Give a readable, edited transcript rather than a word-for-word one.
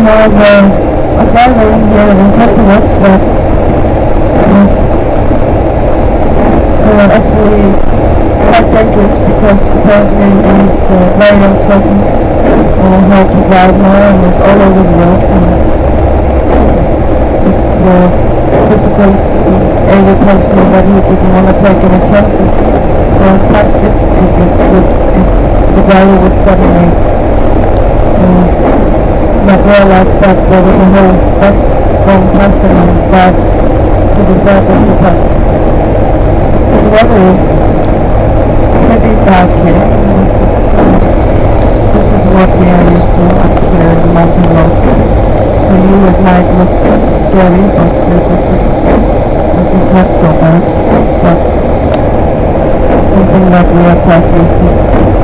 have a driver here in front of us that is actually quite dangerous because apparently is very uncertain on how to drive now and is all over the road, and it's difficult to able personally that he didn't want to take any chances past it if the driver would suddenly not realize that there was a whole bus going past him and drive to the side of the bus. The weather is pretty bad here. This is what we are used to up here in the mountain roads. For you it might look scary, but this is not so bad, but something that we are quite used to.